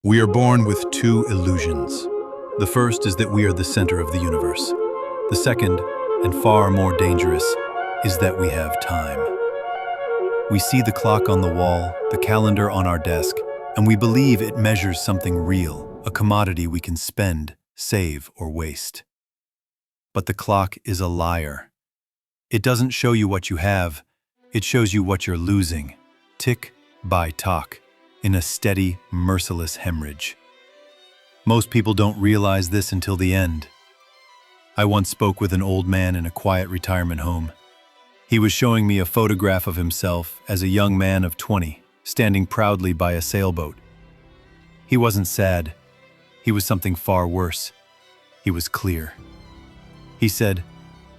We are born with two illusions. The first is that we are the center of the universe. The second, and far more dangerous, is that we have time. We see the clock on the wall, the calendar on our desk, and we believe it measures something real, a commodity we can spend, save, or waste. But the clock is a liar. It doesn't show you what you have, it shows you what you're losing, tick by tock, in a steady, merciless hemorrhage. Most people don't realize this until the end. I once spoke with an old man in a quiet retirement home. He was showing me a photograph of himself as a young man of 20, standing proudly by a sailboat. He wasn't sad. He was something far worse. He was clear. He said,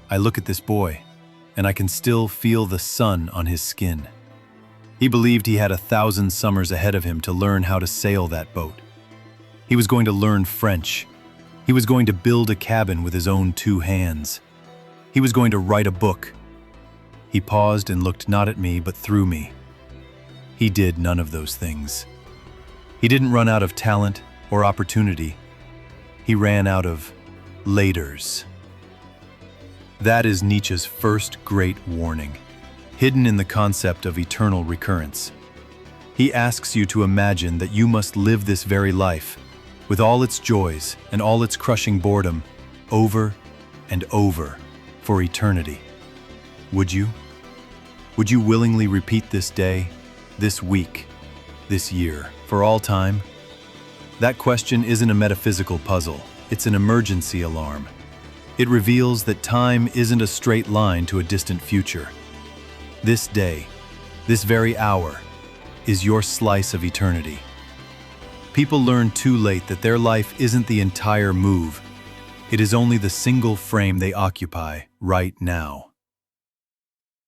"I look at this boy, and I can still feel the sun on his skin." He believed he had 1,000 summers ahead of him to learn how to sail that boat. He was going to learn French. He was going to build a cabin with his own 2 hands. He was going to write a book. He paused and looked not at me, but through me. He did none of those things. He didn't run out of talent or opportunity. He ran out of laters. That is Nietzsche's first great warning, hidden in the concept of eternal recurrence. He asks you to imagine that you must live this very life, with all its joys and all its crushing boredom, over and over, for eternity. Would you? Would you willingly repeat this day, this week, this year, for all time? That question isn't a metaphysical puzzle, it's an emergency alarm. It reveals that time isn't a straight line to a distant future. This day, this very hour, is your slice of eternity. People learn too late that their life isn't the entire move. It is only the single frame they occupy right now.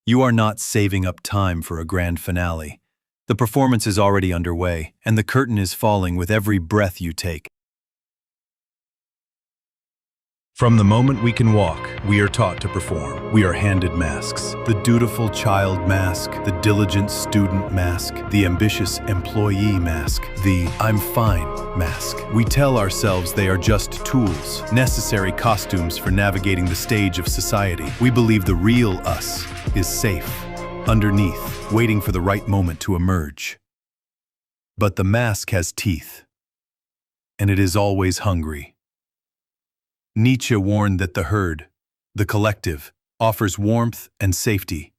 You are not saving up time for a grand finale. The performance is already underway, and the curtain is falling with every breath you take. From the moment we can walk, we are taught to perform. We are handed masks. The dutiful child mask, the diligent student mask, the ambitious employee mask, the "I'm fine" mask. We tell ourselves they are just tools, necessary costumes for navigating the stage of society. We believe the real us is safe, underneath, waiting for the right moment to emerge. But the mask has teeth, and it is always hungry. Nietzsche warned that the herd, the collective, offers warmth and safety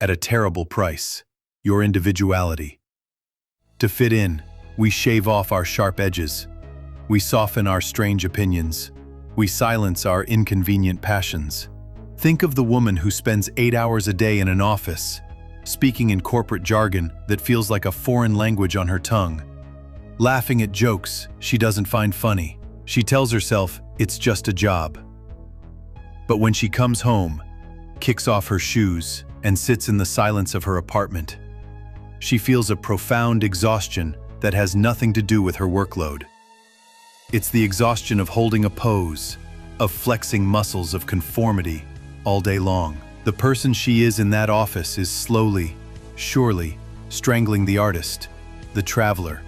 at a terrible price, your individuality. To fit in, we shave off our sharp edges. We soften our strange opinions. We silence our inconvenient passions. Think of the woman who spends 8 hours a day in an office, speaking in corporate jargon that feels like a foreign language on her tongue, laughing at jokes she doesn't find funny. She tells herself it's just a job. But when she comes home, kicks off her shoes, and sits in the silence of her apartment, she feels a profound exhaustion that has nothing to do with her workload. It's the exhaustion of holding a pose, of flexing muscles of conformity all day long. The person she is in that office is slowly, surely, strangling the artist, the traveler,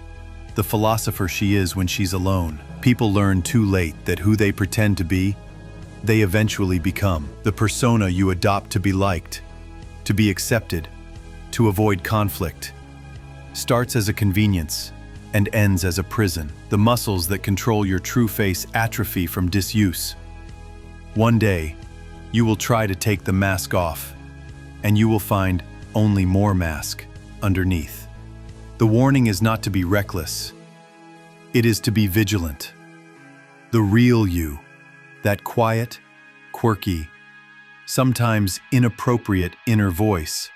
the philosopher she is when she's alone. People learn too late that who they pretend to be, they eventually become. The persona you adopt to be liked, to be accepted, to avoid conflict, starts as a convenience and ends as a prison. The muscles that control your true face atrophy from disuse. One day, you will try to take the mask off, and you will find only more mask underneath. The warning is not to be reckless. It is to be vigilant. The real you, that quiet, quirky, sometimes inappropriate inner voice,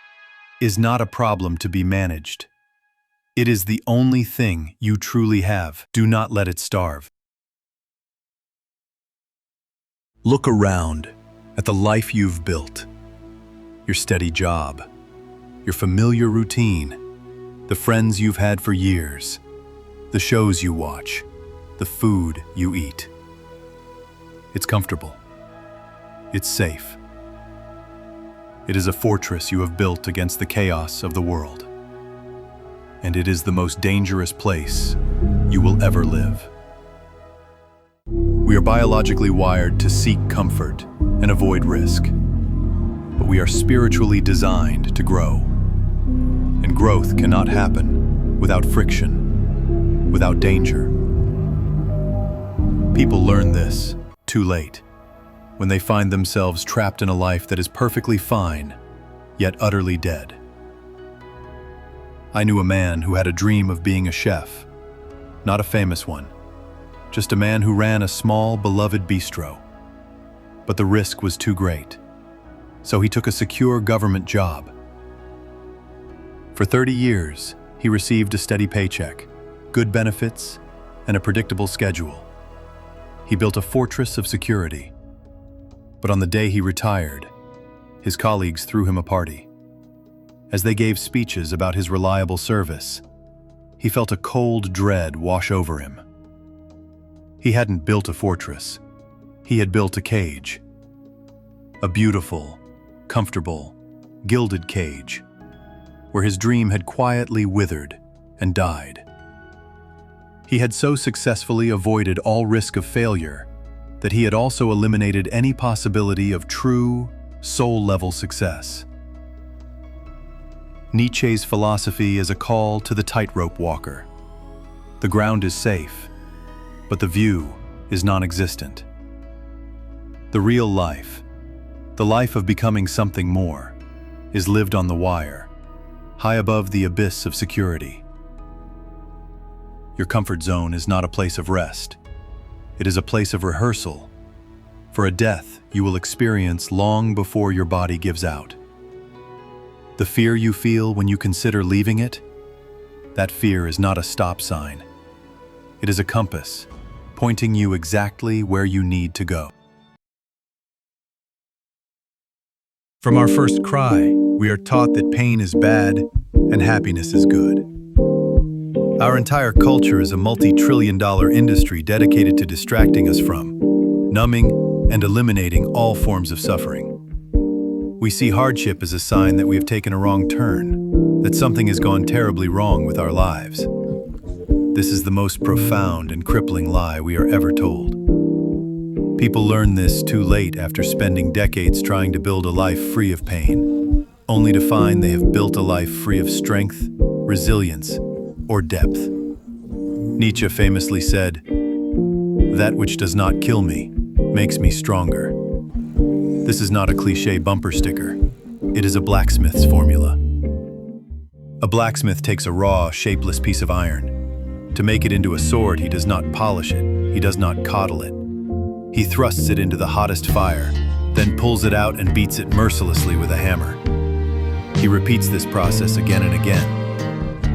is not a problem to be managed. It is the only thing you truly have. Do not let it starve. Look around at the life you've built, your steady job, your familiar routine, the friends you've had for years, the shows you watch, the food you eat. It's comfortable. It's safe. It is a fortress you have built against the chaos of the world. And it is the most dangerous place you will ever live. We are biologically wired to seek comfort and avoid risk, but we are spiritually designed to grow. And growth cannot happen without friction, without danger. People learn this too late, when they find themselves trapped in a life that is perfectly fine, yet utterly dead. I knew a man who had a dream of being a chef, not a famous one, just a man who ran a small, beloved bistro. But the risk was too great, so he took a secure government job. For 30 years, he received a steady paycheck, good benefits, and a predictable schedule. He built a fortress of security. But on the day he retired, his colleagues threw him a party. As they gave speeches about his reliable service, he felt a cold dread wash over him. He hadn't built a fortress. He had built a cage. A beautiful, comfortable, gilded cage, where his dream had quietly withered and died. He had so successfully avoided all risk of failure that he had also eliminated any possibility of true, soul-level success. Nietzsche's philosophy is a call to the tightrope walker. The ground is safe, but the view is non-existent. The real life, the life of becoming something more, is lived on the wire, high above the abyss of security. Your comfort zone is not a place of rest. It is a place of rehearsal for a death you will experience long before your body gives out. The fear you feel when you consider leaving it, that fear is not a stop sign. It is a compass, pointing you exactly where you need to go. From our first cry, we are taught that pain is bad and happiness is good. Our entire culture is a multi-trillion-dollar industry dedicated to distracting us from, numbing, and eliminating all forms of suffering. We see hardship as a sign that we have taken a wrong turn, that something has gone terribly wrong with our lives. This is the most profound and crippling lie we are ever told. People learn this too late after spending decades trying to build a life free of pain, only to find they have built a life free of strength, resilience, or depth. Nietzsche famously said, "That which does not kill me makes me stronger." This is not a cliché bumper sticker. It is a blacksmith's formula. A blacksmith takes a raw, shapeless piece of iron. To make it into a sword, he does not polish it. He does not coddle it. He thrusts it into the hottest fire, then pulls it out and beats it mercilessly with a hammer. He repeats this process again and again.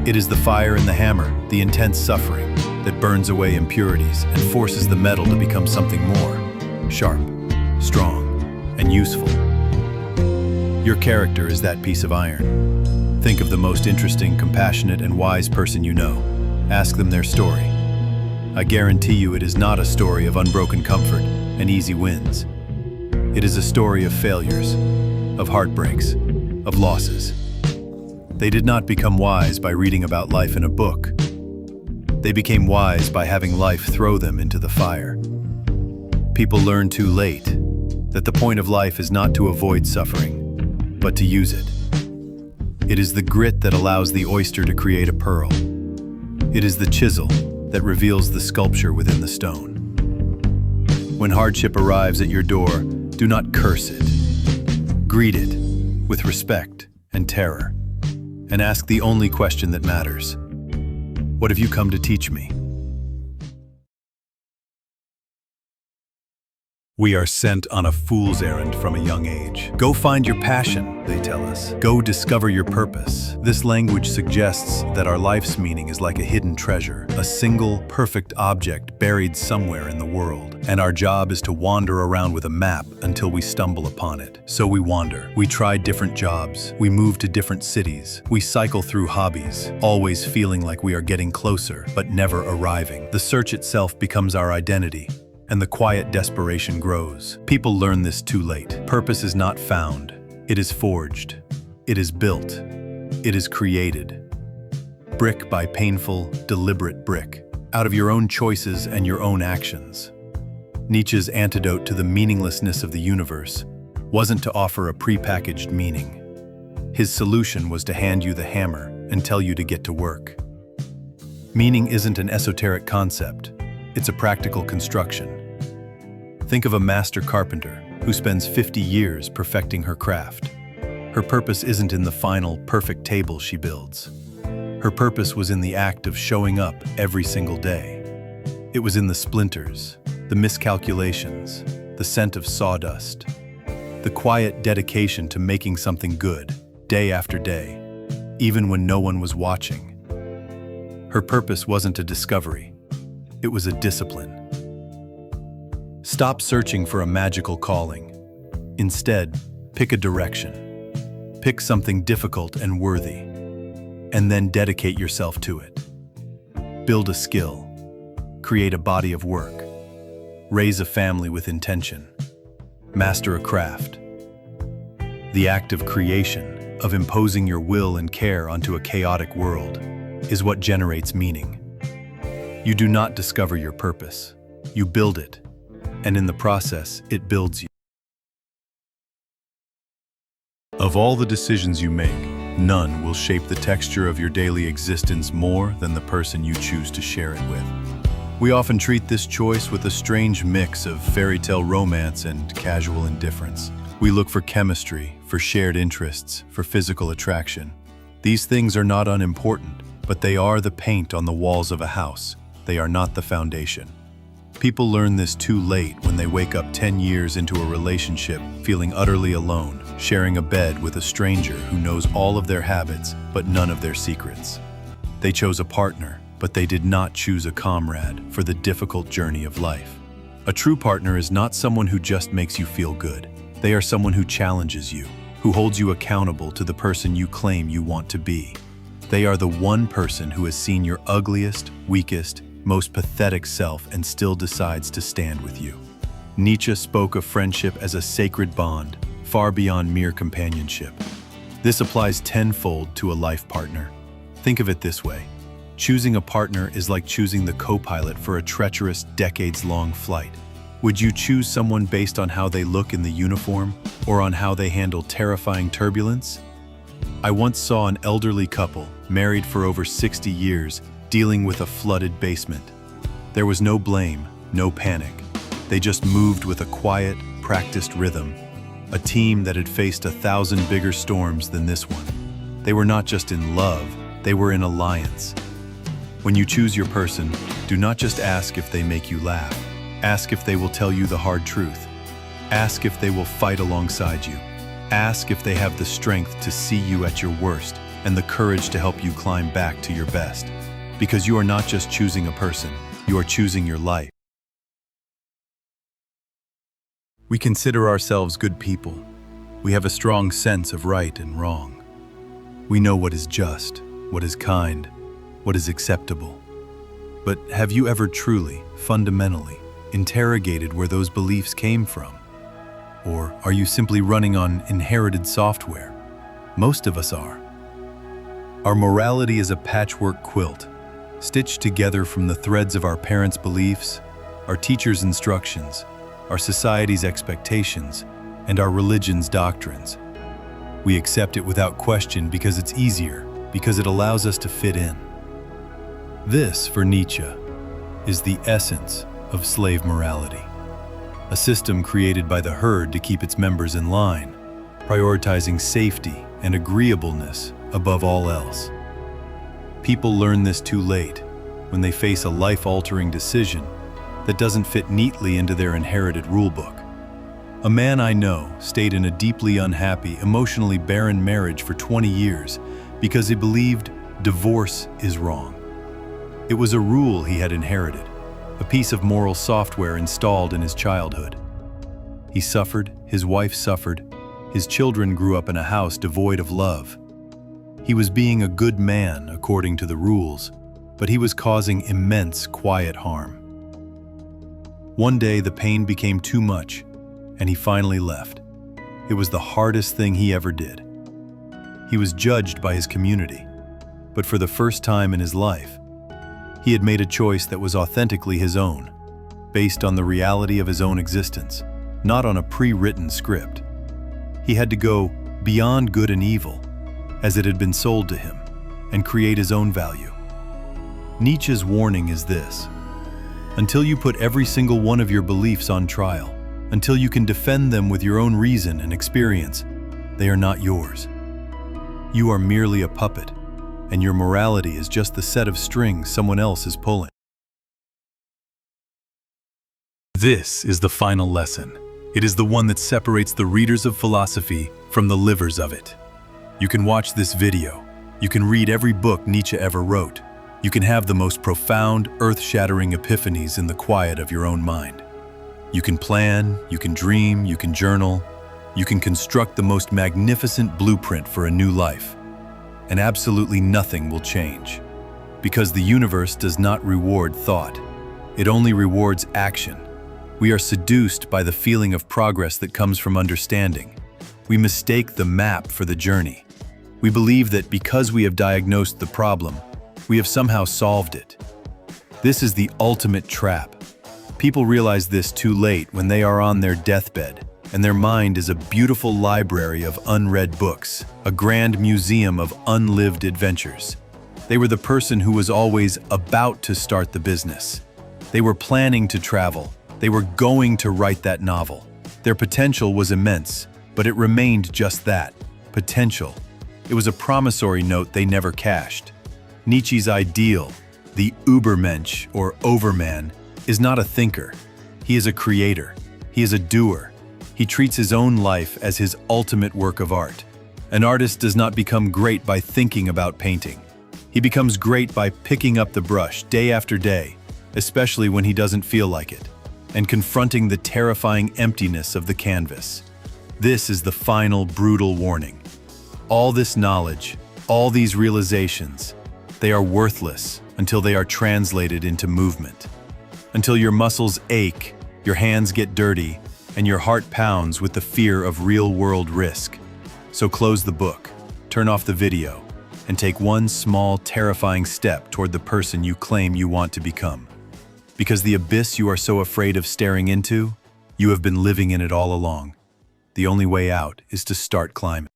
It is the fire and the hammer, the intense suffering, that burns away impurities and forces the metal to become something more, sharp, strong, and useful. Your character is that piece of iron. Think of the most interesting, compassionate, and wise person you know. Ask them their story. I guarantee you it is not a story of unbroken comfort and easy wins. It is a story of failures, of heartbreaks, of losses. They did not become wise by reading about life in a book. They became wise by having life throw them into the fire. People learn too late that the point of life is not to avoid suffering, but to use it. It is the grit that allows the oyster to create a pearl. It is the chisel that reveals the sculpture within the stone. When hardship arrives at your door, do not curse it. Greet it with respect and terror, and ask the only question that matters. What have you come to teach me? We are sent on a fool's errand from a young age. Go find your passion, they tell us. Go discover your purpose. This language suggests that our life's meaning is like a hidden treasure, a single, perfect object buried somewhere in the world. And our job is to wander around with a map until we stumble upon it. So we wander. We try different jobs. We move to different cities. We cycle through hobbies, always feeling like we are getting closer, but never arriving. The search itself becomes our identity, and the quiet desperation grows. People learn this too late. Purpose is not found. It is forged. It is built. It is created. Brick by painful, deliberate brick. out of your own choices and your own actions. Nietzsche's antidote to the meaninglessness of the universe wasn't to offer a prepackaged meaning. His solution was to hand you the hammer and tell you to get to work. Meaning isn't an esoteric concept, it's a practical construction. Think of a master carpenter who spends 50 years perfecting her craft. Her purpose isn't in the final, perfect table she builds. Her purpose was in the act of showing up every single day. It was in the splinters, the miscalculations, the scent of sawdust, the quiet dedication to making something good, day after day, even when no one was watching. Her purpose wasn't a discovery, it was a discipline. Stop searching for a magical calling. Instead, pick a direction. Pick something difficult and worthy, and then dedicate yourself to it. Build a skill, create a body of work, raise a family with intention, master a craft. The act of creation, of imposing your will and care onto a chaotic world, is what generates meaning. You do not discover your purpose, you build it, and in the process, it builds you. Of all the decisions you make, none will shape the texture of your daily existence more than the person you choose to share it with. We often treat this choice with a strange mix of fairy tale romance and casual indifference. We look for chemistry, for shared interests, for physical attraction. These things are not unimportant, but they are the paint on the walls of a house. They are not the foundation. People learn this too late when they wake up 10 years into a relationship feeling utterly alone, sharing a bed with a stranger who knows all of their habits but none of their secrets. They chose a partner, but they did not choose a comrade for the difficult journey of life. A true partner is not someone who just makes you feel good. They are someone who challenges you, who holds you accountable to the person you claim you want to be. They are the one person who has seen your ugliest, weakest, most pathetic self and still decides to stand with you. Nietzsche spoke of friendship as a sacred bond, far beyond mere companionship. This applies tenfold to a life partner. Think of it this way. Choosing a partner is like choosing the co-pilot for a treacherous, decades-long flight. Would you choose someone based on how they look in the uniform or on how they handle terrifying turbulence? I once saw an elderly couple, married for over 60 years, dealing with a flooded basement. There was no blame, no panic. They just moved with a quiet, practiced rhythm, a team that had faced 1,000 bigger storms than this one. They were not just in love, they were in alliance. When you choose your person, do not just ask if they make you laugh. Ask if they will tell you the hard truth. Ask if they will fight alongside you. Ask if they have the strength to see you at your worst and the courage to help you climb back to your best. Because you are not just choosing a person, you are choosing your life. We consider ourselves good people. We have a strong sense of right and wrong. We know what is just, what is kind, what is acceptable. But have you ever truly, fundamentally, interrogated where those beliefs came from? Or are you simply running on inherited software? Most of us are. Our morality is a patchwork quilt, stitched together from the threads of our parents' beliefs, our teachers' instructions, our society's expectations, and our religion's doctrines. We accept it without question because it's easier, because it allows us to fit in. This, for Nietzsche, is the essence of slave morality, a system created by the herd to keep its members in line, prioritizing safety and agreeableness above all else. People learn this too late, when they face a life-altering decision that doesn't fit neatly into their inherited rulebook. A man I know stayed in a deeply unhappy, emotionally barren marriage for 20 years because he believed divorce is wrong. It was a rule he had inherited, a piece of moral software installed in his childhood. He suffered, his wife suffered, his children grew up in a house devoid of love. He was being a good man according to the rules, but he was causing immense quiet harm. One day the pain became too much, and he finally left. It was the hardest thing he ever did. He was judged by his community, but for the first time in his life, He had made a choice that was authentically his own, based on the reality of his own existence, not on a pre-written script. He had to go beyond good and evil, as it had been sold to him, and create his own value. Nietzsche's warning is this: until you put every single one of your beliefs on trial, until you can defend them with your own reason and experience, they are not yours. You are merely a puppet, and your morality is just the set of strings someone else is pulling. This is the final lesson. It is the one that separates the readers of philosophy from the livers of it. You can watch this video. You can read every book Nietzsche ever wrote. You can have the most profound, earth-shattering epiphanies in the quiet of your own mind. You can plan, you can dream, you can journal. You can construct the most magnificent blueprint for a new life. And absolutely nothing will change. Because the universe does not reward thought. It only rewards action. We are seduced by the feeling of progress that comes from understanding. We mistake the map for the journey. We believe that because we have diagnosed the problem, we have somehow solved it. This is the ultimate trap. People realize this too late when they are on their deathbed, and their mind is a beautiful library of unread books, a grand museum of unlived adventures. They were the person who was always about to start the business. They were planning to travel. They were going to write that novel. Their potential was immense, but it remained just that, potential. It was a promissory note they never cashed. Nietzsche's ideal, the Übermensch or Overman, is not a thinker. He is a creator. He is a doer. He treats his own life as his ultimate work of art. An artist does not become great by thinking about painting. He becomes great by picking up the brush day after day, especially when he doesn't feel like it, and confronting the terrifying emptiness of the canvas. This is the final brutal warning. All this knowledge, all these realizations, they are worthless until they are translated into movement. Until your muscles ache, your hands get dirty, and your heart pounds with the fear of real-world risk. So close the book, turn off the video, and take one small, terrifying step toward the person you claim you want to become. Because the abyss you are so afraid of staring into, you have been living in it all along. The only way out is to start climbing.